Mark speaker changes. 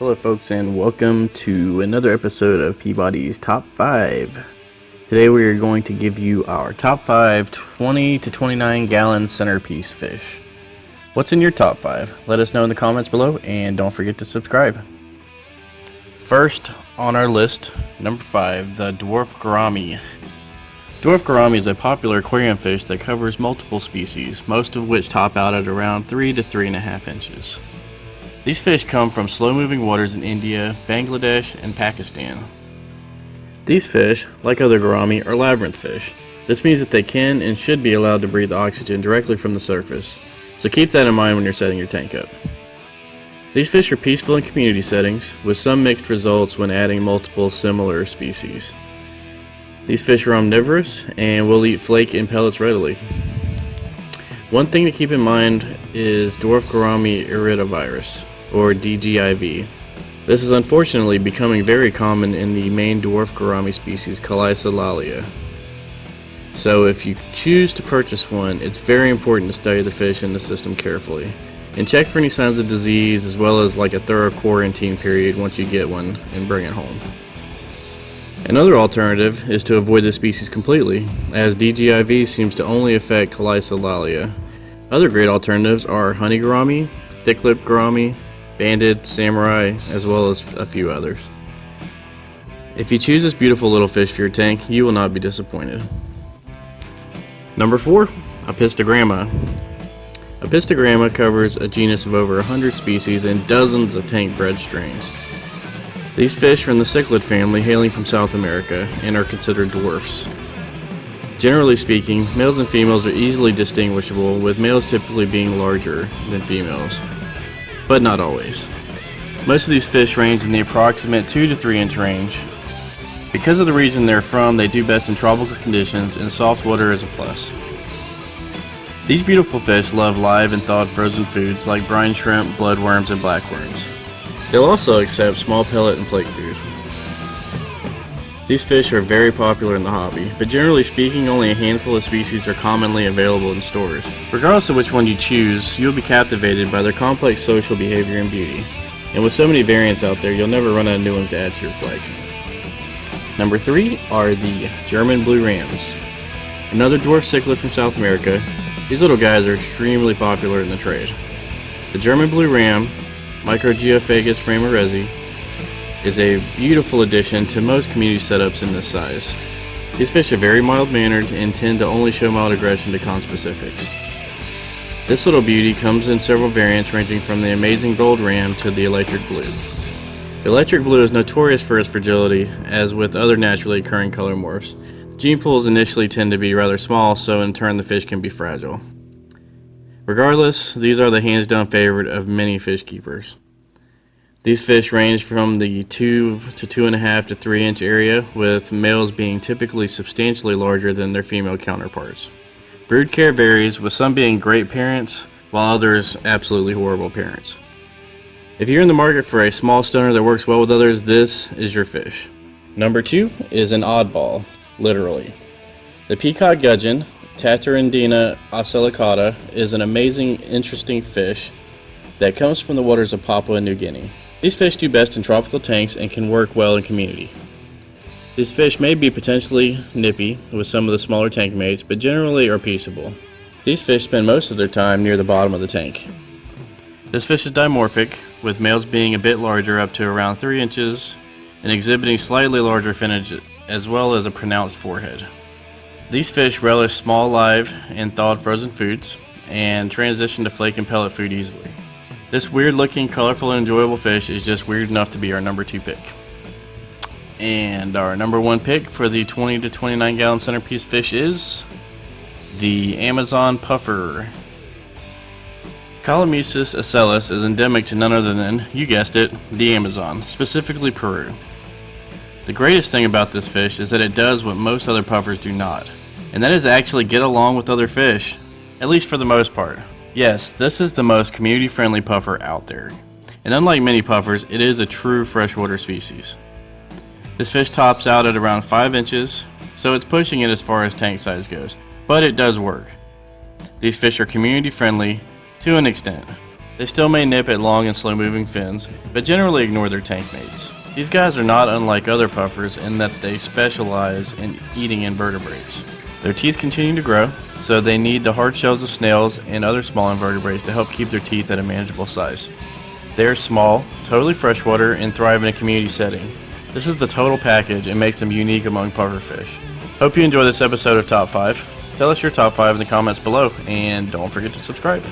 Speaker 1: Hello folks, and welcome to another episode of Peabody's Top 5. Today we are going to give you our top 5 20 to 29 gallon centerpiece fish. What's in your top 5? Let us know in the comments below, and don't forget to subscribe. First on our list, number 5, the Dwarf Gourami. Dwarf Gourami is a popular aquarium fish that covers multiple species, most of which top out at around 3 to 3.5 inches. These fish come from slow-moving waters in India, Bangladesh, and Pakistan. These fish, like other gourami, are labyrinth fish. This means that they can and should be allowed to breathe oxygen directly from the surface, so keep that in mind when you're setting your tank up. These fish are peaceful in community settings, with some mixed results when adding multiple similar species. These fish are omnivorous and will eat flake and pellets readily. One thing to keep in mind is Dwarf Gourami iridovirus, or DGIV. This is unfortunately becoming very common in the main dwarf gourami species lali. So if you choose to purchase one, it's very important to study the fish and the system carefully, and check for any signs of disease, as well as like a thorough quarantine period once you get one and bring it home. Another alternative is to avoid this species completely, as DGIV seems to only affect lali. Other great alternatives are honey gourami, thick-lipped gourami, banded, samurai, as well as a few others. If you choose this beautiful little fish for your tank, you will not be disappointed. Number 4, Apistogramma. Apistogramma covers a genus of over 100 species and dozens of tank-bred strains. These fish are in the cichlid family, hailing from South America, and are considered dwarfs. Generally speaking, males and females are easily distinguishable, with males typically being larger than females, but not always. Most of these fish range in the approximate 2 to 3 inch range. Because of the region they're from, they do best in tropical conditions, and soft water is a plus. These beautiful fish love live and thawed frozen foods like brine shrimp, bloodworms, and blackworms. They'll also accept small pellet and flake food. These fish are very popular in the hobby, but generally speaking, only a handful of species are commonly available in stores. Regardless of which one you choose, you'll be captivated by their complex social behavior and beauty. And with so many variants out there, you'll never run out of new ones to add to your collection. Number 3 are the German blue rams. Another dwarf cichlid from South America. These little guys are extremely popular in the trade. The German blue ram, Microgeophagus framarezi, is a beautiful addition to most community setups in this size. These fish are very mild-mannered and tend to only show mild aggression to conspecifics. This little beauty comes in several variants ranging from the amazing gold ram to the electric blue. The electric blue is notorious for its fragility, as with other naturally occurring color morphs. Gene pools initially tend to be rather small, so in turn the fish can be fragile. Regardless, these are the hands-down favorite of many fish keepers. These fish range from the 2 to 2.5 to 3 inch area, with males being typically substantially larger than their female counterparts. Brood care varies, with some being great parents, while others absolutely horrible parents. If you're in the market for a small stoner that works well with others, this is your fish. Number 2 is an oddball, literally. The peacock gudgeon, Tatarandina ocelicata, is an amazing, interesting fish that comes from the waters of Papua New Guinea. These fish do best in tropical tanks and can work well in community. These fish may be potentially nippy with some of the smaller tank mates, but generally are peaceable. These fish spend most of their time near the bottom of the tank. This fish is dimorphic, with males being a bit larger, up to around 3 inches, and exhibiting slightly larger finnage as well as a pronounced forehead. These fish relish small live and thawed frozen foods, and transition to flake and pellet food easily. This weird looking, colorful, and enjoyable fish is just weird enough to be our number 2 pick. And our number 1 pick for the 20 to 29 gallon centerpiece fish is the Amazon puffer. Calamesis acellus is endemic to none other than, you guessed it, the Amazon, specifically Peru. The greatest thing about this fish is that it does what most other puffers do not, and that is actually get along with other fish, at least for the most part. Yes, this is the most community-friendly puffer out there, and unlike many puffers, it is a true freshwater species. This fish tops out at around 5 inches, so it's pushing it as far as tank size goes, but it does work. These fish are community-friendly to an extent. They still may nip at long and slow moving fins, but generally ignore their tank mates. These guys are not unlike other puffers in that they specialize in eating invertebrates. Their teeth continue to grow, so they need the hard shells of snails and other small invertebrates to help keep their teeth at a manageable size. They are small, totally freshwater, and thrive in a community setting. This is the total package and makes them unique among pufferfish. Hope you enjoy this episode of Top 5. Tell us your top 5 in the comments below, and don't forget to subscribe.